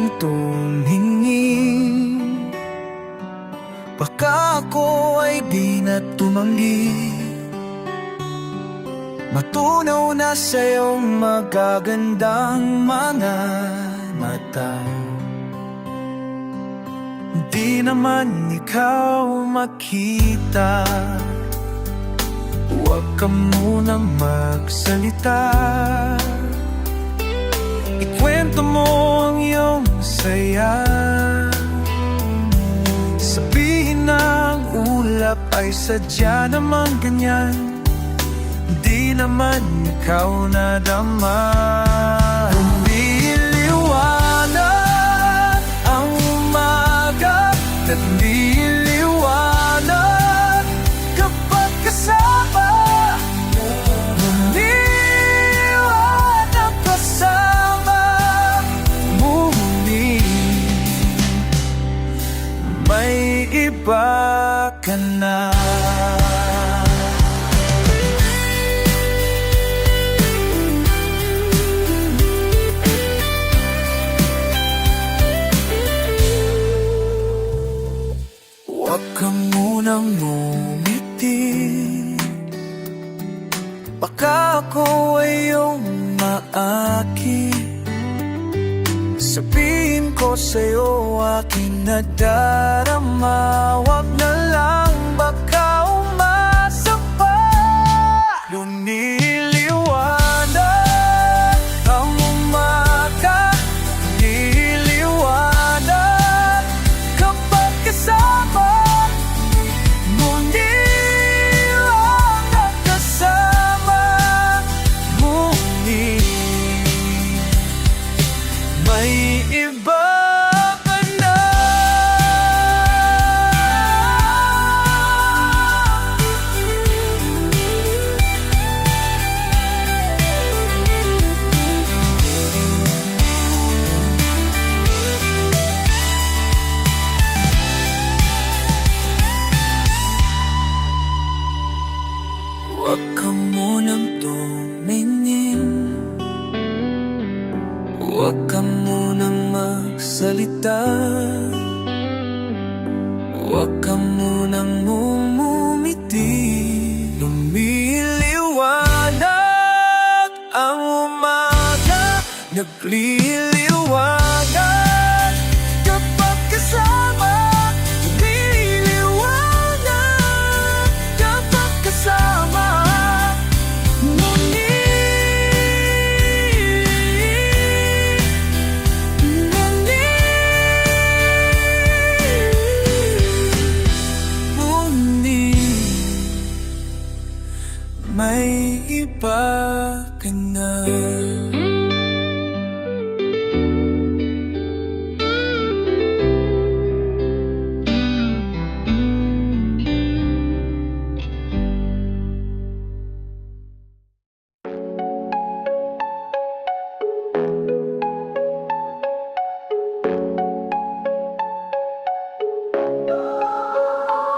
munang tumingin, baka ako ay di na tumanggi. Matunaw na sa'yong magagandang mga mata. Di naman ikaw makita, huwag ka munang magsalita. Ikwento mo ang iyong saya, sabihin na ang ulap ay sadya naman ganyan. Di naman ikaw nadama. Lumiliwanag ang umaga, naliliwanag kapag kasama. Lumiwanag kasama muli. May iba ka na. Huwag ka munang ngumiti, baka ako ay iyong maaki. Sabihin ko sa'yo aking nadarama, huwag na lang baka umasa pa. Lumiliwanag ang umaga, niliwanag kapag kasama. May iba ka na. Huwag ka munang tumingin, huwag ka munang magsalita, huwag ka munang ngumiti. Lumiliwanag ang umaga, nagliliwanag kapag kasama. Lumiliwanag kapag kasama. May iba ka na.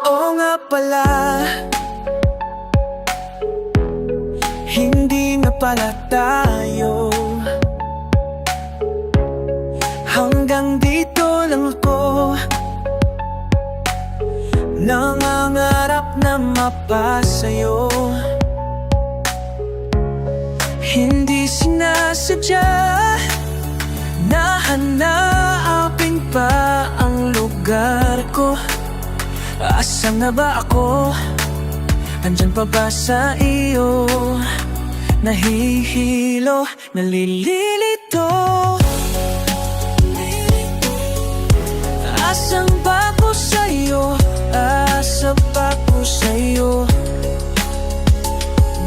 Oo nga pala, hindi na pala tayo. Hanggang dito lang ako, nangangarap na mapasayo. Hindi sinasadya, nahanapin pa ang lugar ko. Asan na ba ako? Andyan pa ba sa iyo? Nahihilo, nalilito. Asan ba ko sa'yo? Asa ba ko sa'yo?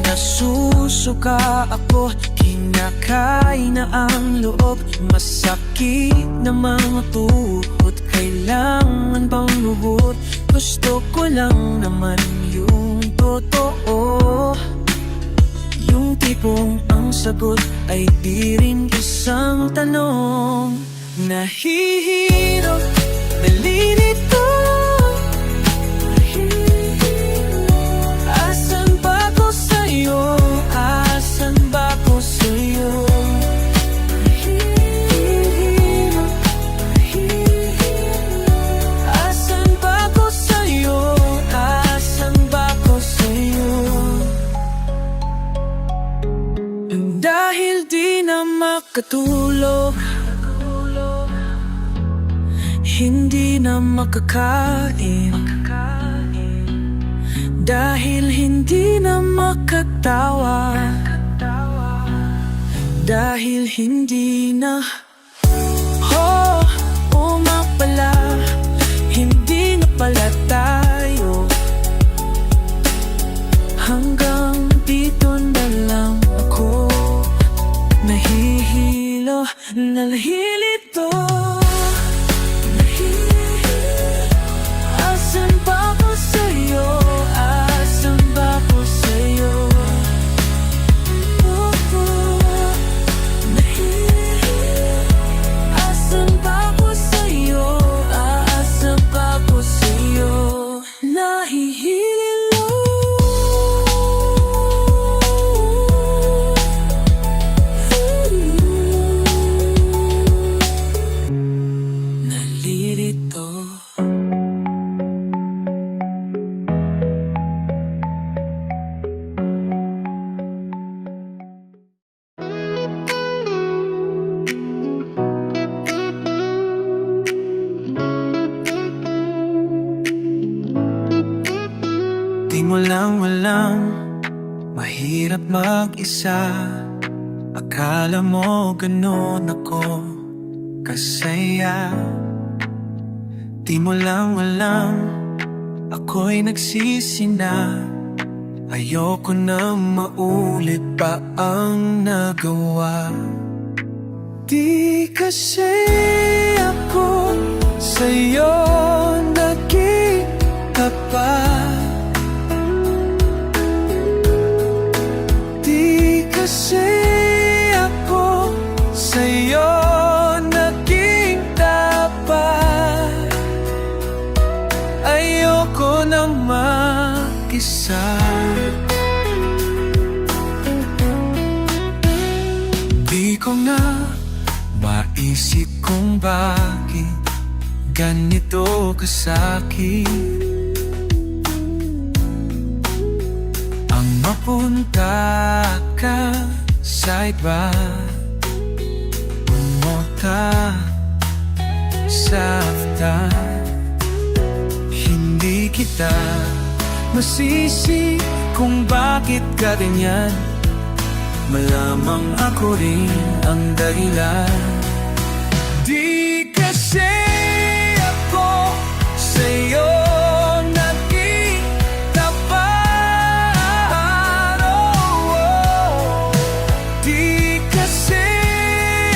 Nasusuka ako, kinakain na ang loob. Masakit na mga tuhod, kailangan bang lubot? Gusto ko lang naman yung totoo, yung tipong ang sagot ay di rin isang tanong. Nahihirap, nalilito. Asan ba ko sa'yo? Asan ba ko sa'yo? Nahihirap, makatulog, hindi na makakain, dahil hindi na makatawa, dahil hindi na nga pala, hindi na pala tayo. Hanggang dito na lang ako, nahihilo, nalilito. Asan ba ako sa'yo? Asan ba ako sa'yo? Asan ba ako sa'yo? Asan ba ako sa'yo? Nahihilo. Nalilito. Di mo lang alam, mahirap mag-isa. Akala mo ganun ako kasaya. Di mo lang alam, ako'y nagsisi na. Ayoko na maulit pa ang nagawa. Di kasi ako sa'yo naging tapat. Di kasi ako sa'yo naging tapat. Ayoko na mag-isa. Di ko na maisip kung bakit ganito ka sa'kin. Ang mapunta ka sa iba, pumunta sa aftan. Hindi kita masisi kung bakit ka ganyan. Malamang ako rin ang dahilan. Di kasi ako sa'yo naging tapat. Di kasi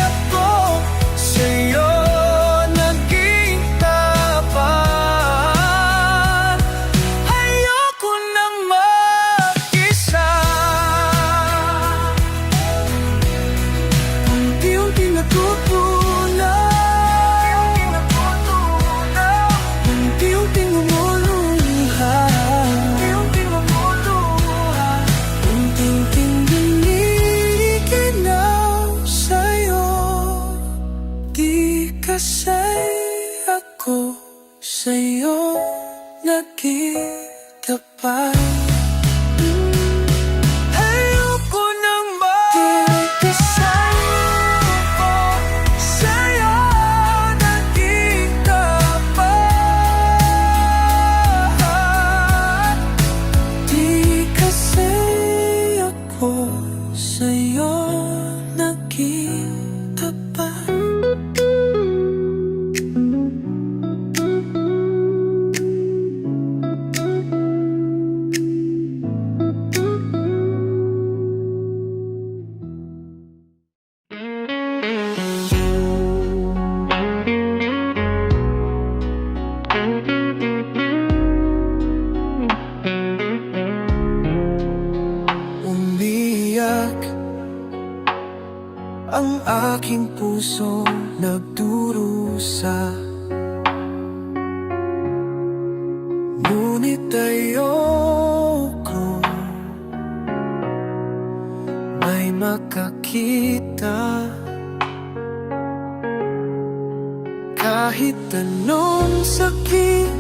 ako sa'yo naging tapat. Ayoko nang mag-isa. Unti-unti natutunaw, unti-unting umuluha, unti-unting diniginaw sa'yo. Di kasi ako sa'yo naging tapat. Ayoko nang mag-isa. Sa'yo naging tapat. Di kasi ako sa'yo naging tapat. Umiyak ang aking puso, nagdurusa. Ngunit ayoko may makakita. Kahit anong sakit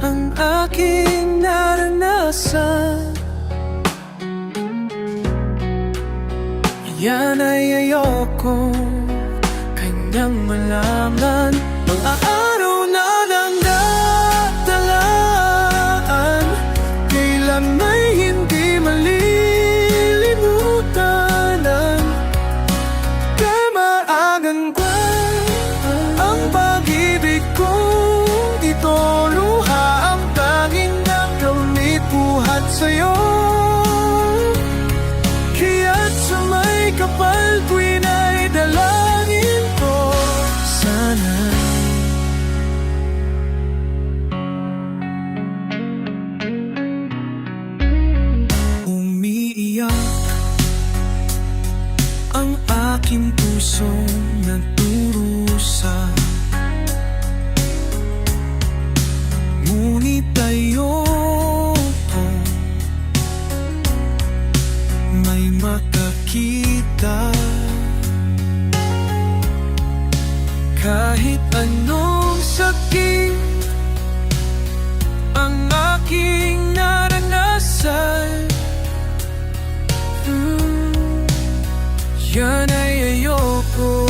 ang aking naranasan, Yan ay ayoko kanyang malaman. Mga araw na lang natalaan, kailan may hindi malilimutan. Kay maagang kwa ang pag-ibig kong ito, luha ang tanging nakamit buhat sa'yo. Kaya't sa may kapal tuwin ay dalangin ko, sana umiiyak ang aking pusong nagdurusa. Ngunit ayoko may makakita. Kahit anong sakit ang aking naranasan, yan ay ayoko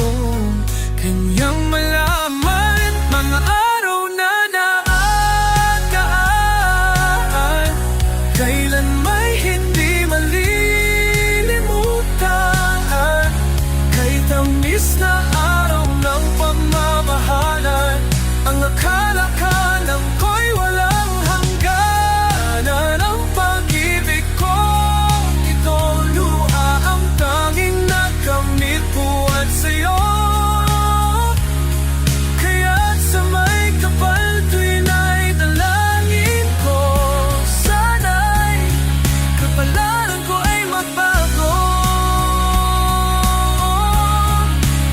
kanyang malaman. Mga araw na nakaan, kailan may hindi malilimutan. Kay tamis na araw ng pagmamahalan, ang akala ka ng ko'y walang hangganan. Ang pag-ibig ko ito, luha ang tanging nakamit buhat sa'yo. Kaya't sa may kapal tuwin ay dalangin ko, sana'y kapalaran ko ay magbago.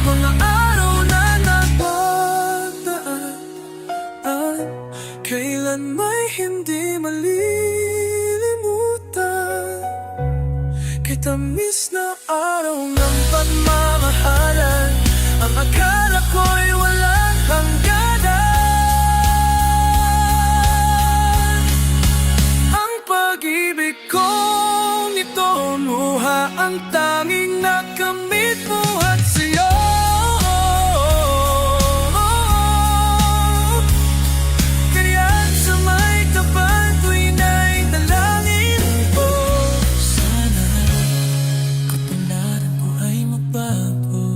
Mga araw na nagdaan, kailan may hindi malilimutan. Kay tamis na araw ng pagmamahalan, ang akala ko'y walang hangganan. Ang pag-ibig kong ito, luha ang tanging nakamit buhat sa'yo. Kaya't sa may kapal tuwin ay dalangin ko, sana kapalaran ko ay magbago.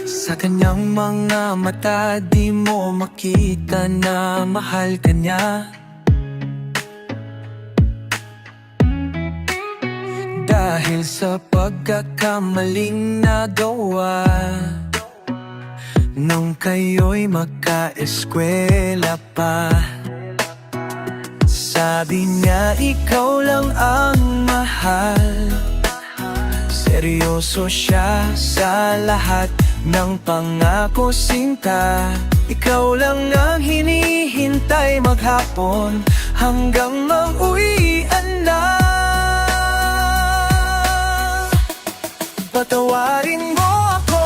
Sa kanyang mga mata di mo makita na mahal ka niya. Dahil sa pagkakamaling nagawa nung kayo'y magka-eskwela pa. Sabi niya ikaw lang ang mahal, seryoso siya sa lahat ng pangako sinta. Ikaw lang ang hinihintay maghapon hanggang mauwian na. Patawarin mo ako,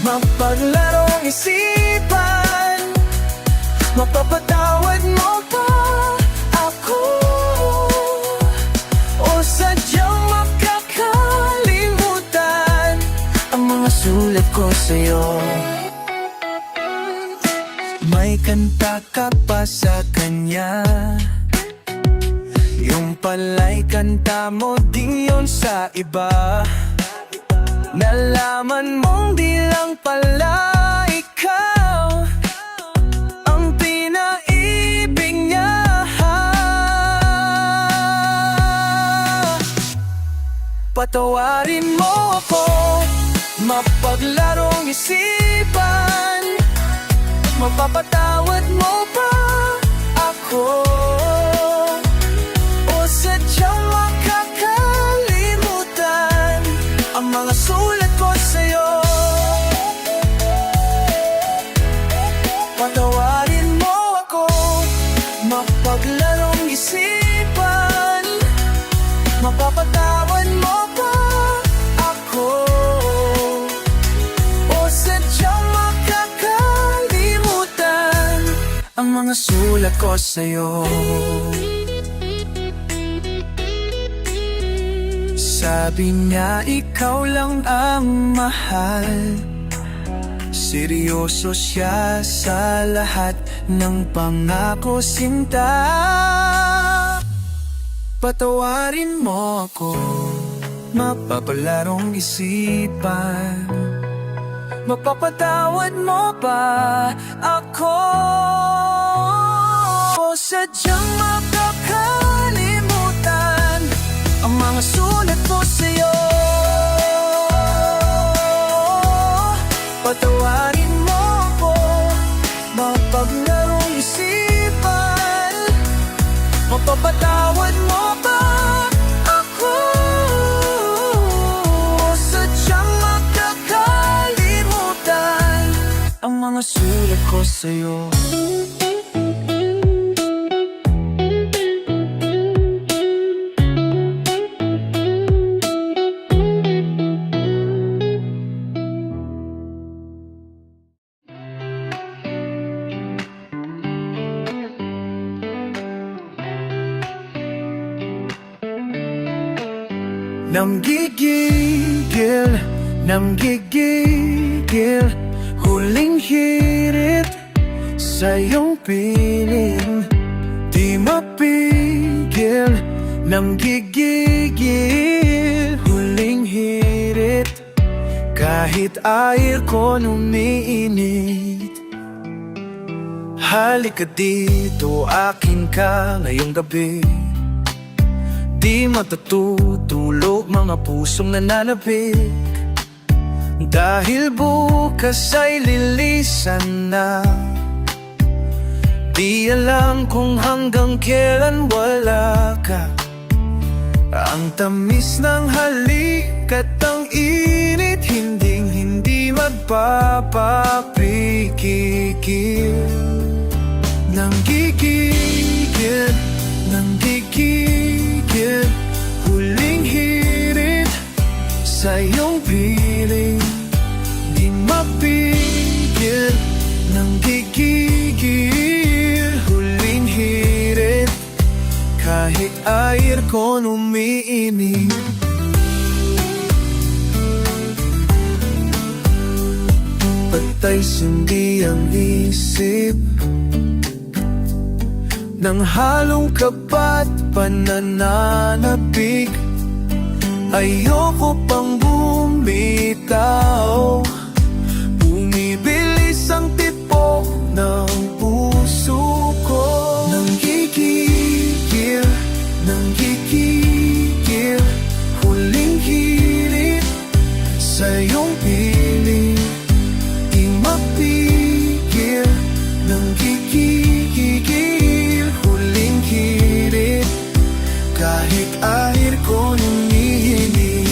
mapaglarong isipan. Mapapatawad mo ba ako? O sadyang makakalimutan ang mga sulat ko sa'yo? May kanta ka pa sa kanya, yung pala'y kanta mo din yun sa iba. Nalaman mong di lang pala ikaw ang pinaibig niya. Patawarin mo ako, mapaglarong isipan. Mapapatawad mo ba ako? O sadyang makakalimutan ang mga sulat ko sa'yo? Patawarin mo ako, mapaglarong isipan. Mapapatawad mo ba ako? ang mga sulat ko sa'yo. Sabi niya ikaw lang ang mahal, seryoso siya sa lahat ng pangako sinta. Patawarin mo ako, mapapalarong isipan. Mapapatawad mo ba ako? Sadyang makakalimutan ang mga sulat ko sa'yo. Patawarin mo ako, mapaglarong isipan. Mapapatawad mo ba ako? Sadyang makakalimutan ang mga sulat ko sa'yo. Nanggigigil, huling hirit sa iyong piling. Di mapigil, nanggigigil, huling hirit. Kahit air ko umiinit. Halika dito, akin ka ngayong gabi. Di matatutulog mga pusong nananabik, dahil bukas ay lilisan na. Di alam kung hanggang kailan wala ka. Ang tamis ng halik at ang init, hindi magpapapikikil. Nanggigigil, nanggigigil, huling hirit sa iyong piling. Di mapigil, nanggigigil, huling hirit. Kahit air ko umiinit. Patay sindi ang isip ng halong kapat pananabik. Ayoko pang bumitaw, bumibilis ang tibok ng puso ko. Nanggigigil, nanggigigil, huling hirit sa iyong piling. Di mapigil, nanggigigil, huling hirit. Kahit air ko umiinit.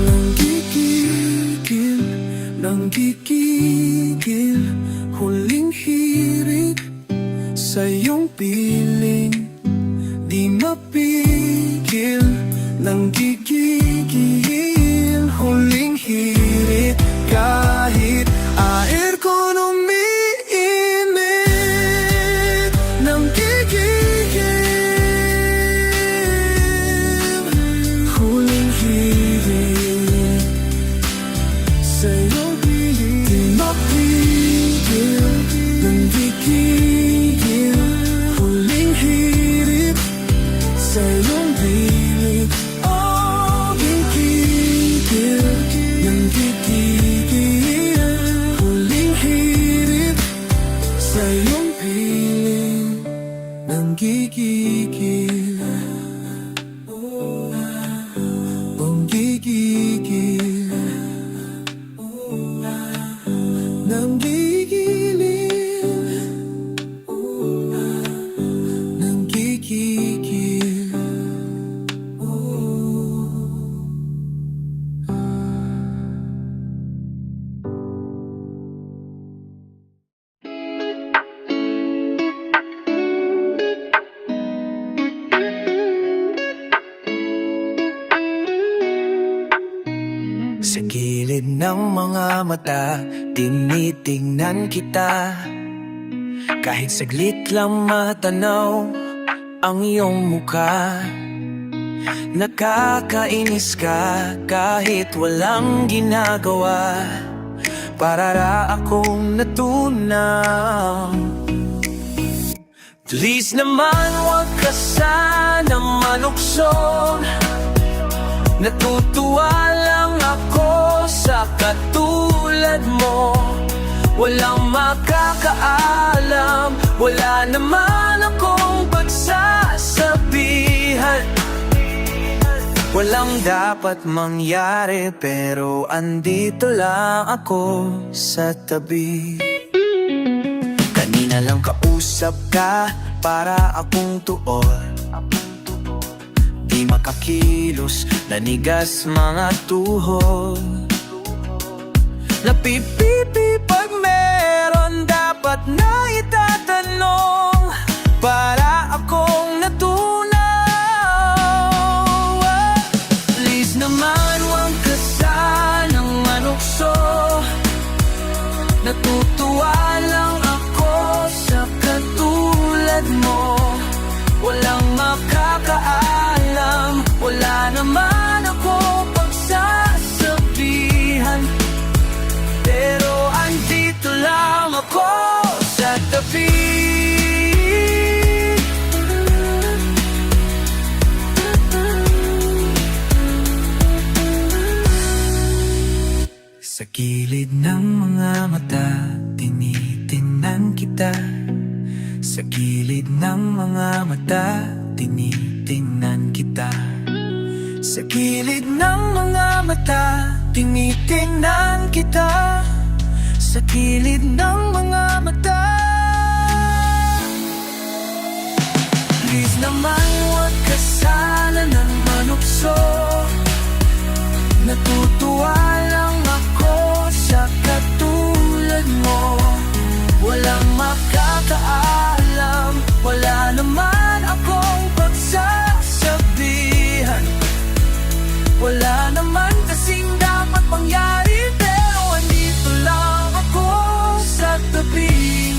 Nanggigigil, nanggigigil, huling hirit sa iyong piling. Di mapigil, nanggigigil, huling hirit. Kahit air ko umiinit. Nanggigigil, huling hirit sa iyong piling. Di mapigil, nanggigigil, huling hirit sa iyong piling. ng mga mata, tinitingnan kita. Kahit saglit lang matanaw ang iyong mukha, nakakainis ka kahit walang ginagawa. Para akong natunaw. Please naman huwag ka sanang malukso. Natutuwa lang ako sa katulad mo. Walang makakaalam, wala naman akong pagsasabihan. Walang dapat mangyari pero andito lang ako sa tabi. Kanina lang kausap ka para akong tuon. Di makakilos, nanigas mga tuhod. Napipipi pag meron dapat na itatanong para akong natunaw. Please naman huwag ka sanang manukso. Natutuwa lang ako sa katulad mo. Walang makakaalam, wala naman ako pagsasabihan. Pero andito lang ako sa tabi. Sa gilid ng mga mata, tinitingnan kita. Sa gilid ng mga mata, tinitingnan kita. Sa gilid ng mga mata, tinitingnan kita. Sa gilid ng mga mata. Please naman huwag ka sana nang manukso. Natutuwa lang ako sa katulad mo. Walang makakaalam, wala naman akong pagsasabihan. Wala naman kasing dapat mangyari pero andito lang ako sa tabi.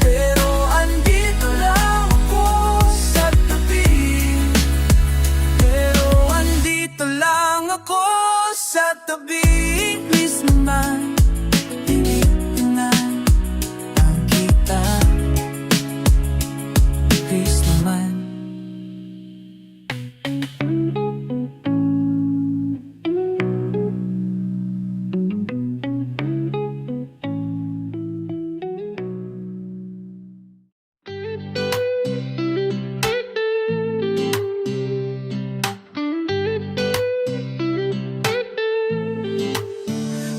Pero andito lang ako sa tabi. Pero andito lang ako sa tabi. Please naman, tinitingnan ang kita. Please naman.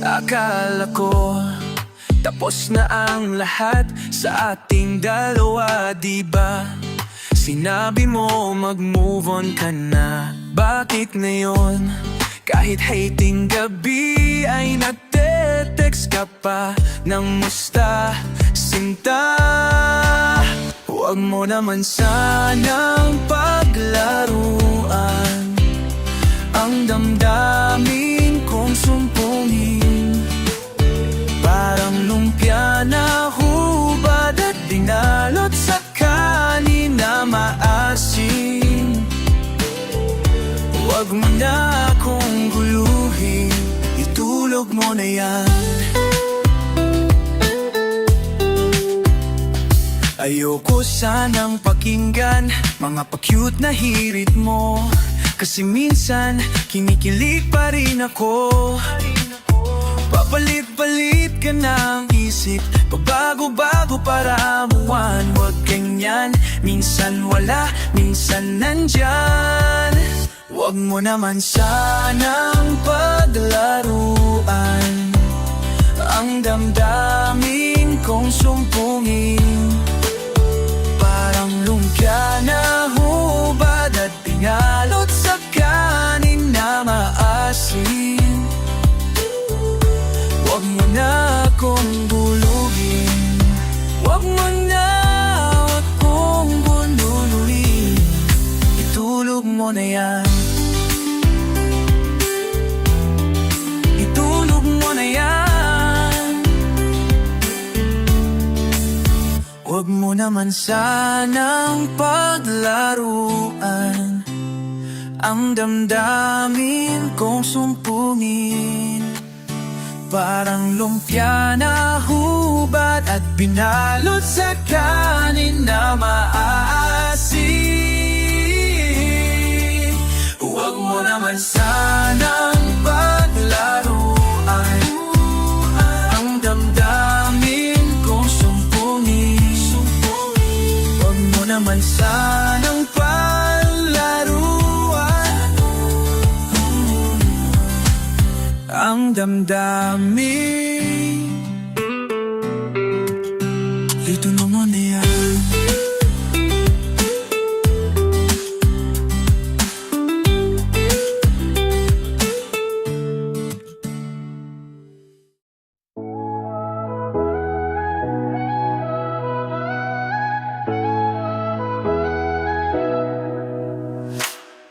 Akala ko tapos na ang lahat sa ating dalawa, di ba? Sinabi mo mag-move on ka na. Bakit ngayon? Kahit hating gabi ay nagte-text ka pa ng musta, sinta. Huwag mo naman sanang paglaruan ang damdamin kong sumpungin. Parang lumpia na hubad at dinalot sa kanin na maasim. Huwag mo na akong guluhin, itulog mo na yan. Ayoko sanang pakinggan mga pa-cute na hirit mo, kasi minsan kinikilig pa rin ako. Papalit-palit ka ng isip, pabago-bago para amuan. Huwag ganyan, minsan wala, minsan nandyan. Huwag mo naman sanang paglaruan ang damdamin kong sumpungin. Parang lumpia na hubad at pinalot sa kanin na maasim. Huwag mo na akong bulugin, huwag mo na akong bunuluin, itulog mo na yan. Itulog naman sanang paglaruan ang damdamin kong sumpungin. Parang lumpia na hubad at binalot sa kanin na maasim. Huwag mo naman sanang paglaruan ang damdamin kong sumpungin. Huwag mo naman sanang paglaruan ang damdamin. Ito naman na yan.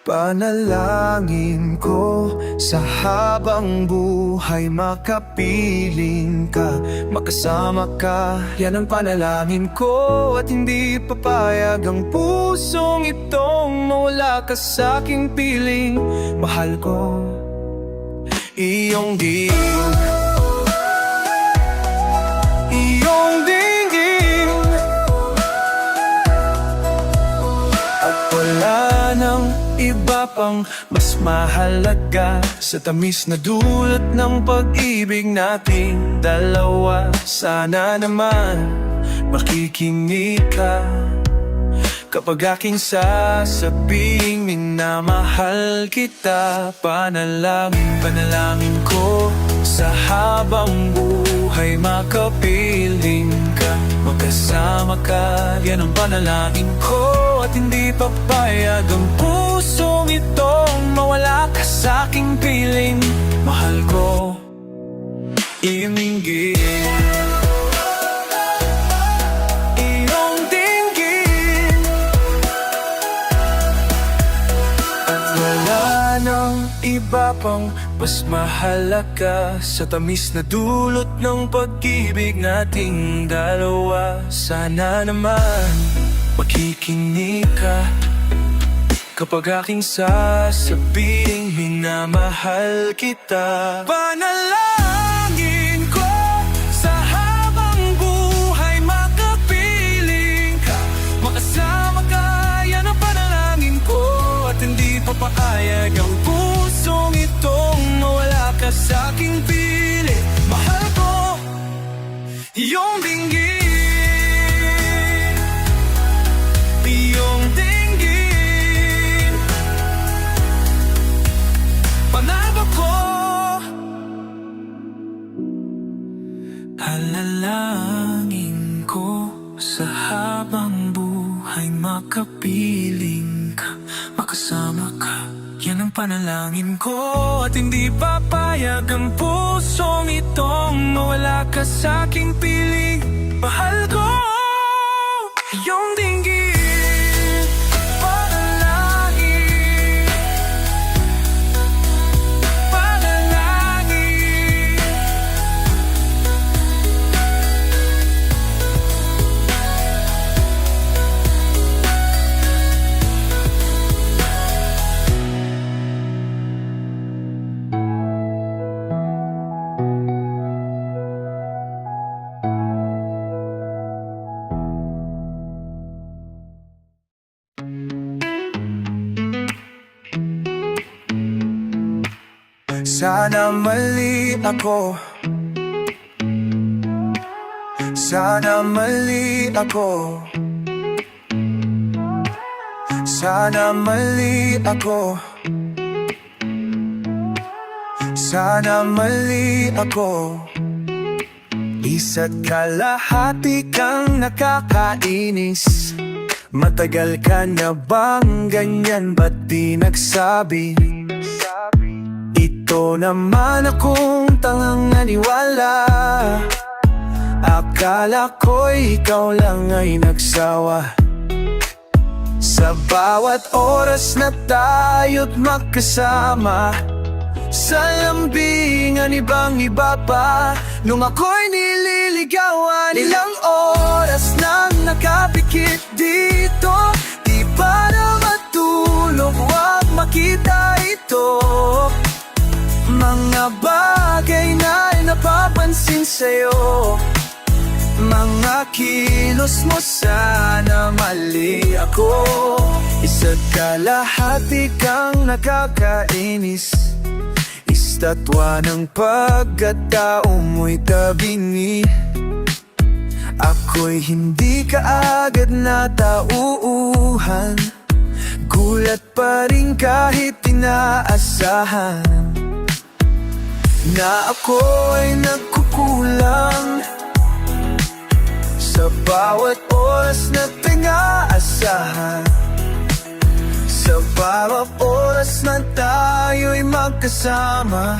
Panalangin ko sa habang buhay makapiling ka, makasama ka. Yan ang panalangin ko at hindi papayag ang pusong itong mawala ka sa aking piling. Mahal ko iyong dinggin, iyong dinggin, at wala nang iba pang mas mahalaga sa tamis na dulot ng pag-ibig nating dalawa. Sana naman makikinig ka kapag aking sasabing minamahal kita. Panalangin ko sa habang buhay makapiling ka, magkasama ka. Yan ang panalangin ko at hindi papayag ang pusong itong mawala ka sa aking piling. Mahal ko iyong dinggin, iyong dinggin, at wala nang iba pang mas mahalaga sa tamis na dulot ng pag-ibig nating dalawa. Sana naman makikinig ka kapag aking sasabing minamahal kita. Panalangin ko sa habang buhay makapiling ka, makasama ka. Yan ang panalangin ko at hindi papayag ang pusong itong mawala ka sa aking piling. Mahal ko iyong dinggin, iyong dinggin, pangarap ko. Alalangin ko sa habang buhay makapiling ka, makasama ka. Yan ang panalangin ko at hindi papayag ang pusong itong mawala ka sa aking piling. Mahal ko iyong dinggin, panalangin, panalangin. Sana mali ako, sana mali ako, sana mali ako, sana mali ako. Isa't kalahati kang nakakainis, matagal ka na bang ganyan, ba't di nagsabi? Ito naman akong tangang naniwala, akala ko'y ikaw lang ay nagsawa. Sa bawat oras na tayo't magkasama, Sa lambingan ibang-iba pa Nung ako'y nililigawan Ilang oras nang nakapikit dito Di para matulog, huwag makita ito Mga bagay na'y napapansin sa'yo Mga kilos mo sana mali ako Isa't kalahati kang nakakainis Istatwa ng pagkatao mo'y tabingi Ako'y hindi kaagad natauuhan Gulat pa rin kahit inaasahan Na ako'y nagkukulang Sa bawat oras na pinaasahan Sa bawat oras na tayo'y magkasama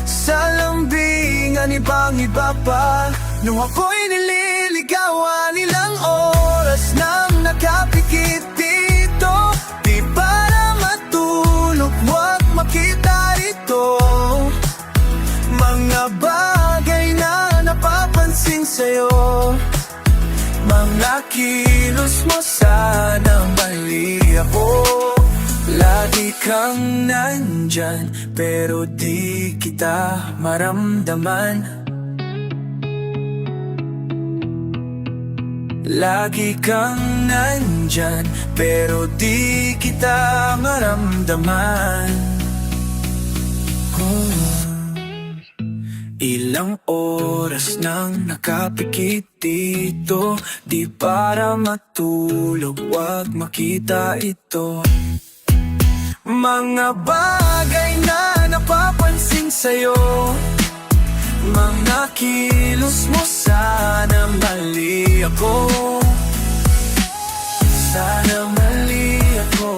Sa lambingan ibang-iba pa Nung ako'y nililigawan Ilang oras nang nakapikit dito Di para matulog, huwag makita ito Mga bagay na napapansin sa'yo Mga kilos mo sana mali ako Lagi kang nandyan pero di kita maramdaman Lagi kang nandyan pero di kita maramdaman Ilang oras nang nakapikit dito Di para matulog, huwag makita ito Mga bagay na napapansin sa'yo Mga kilos mo sana mali ako Sana mali ako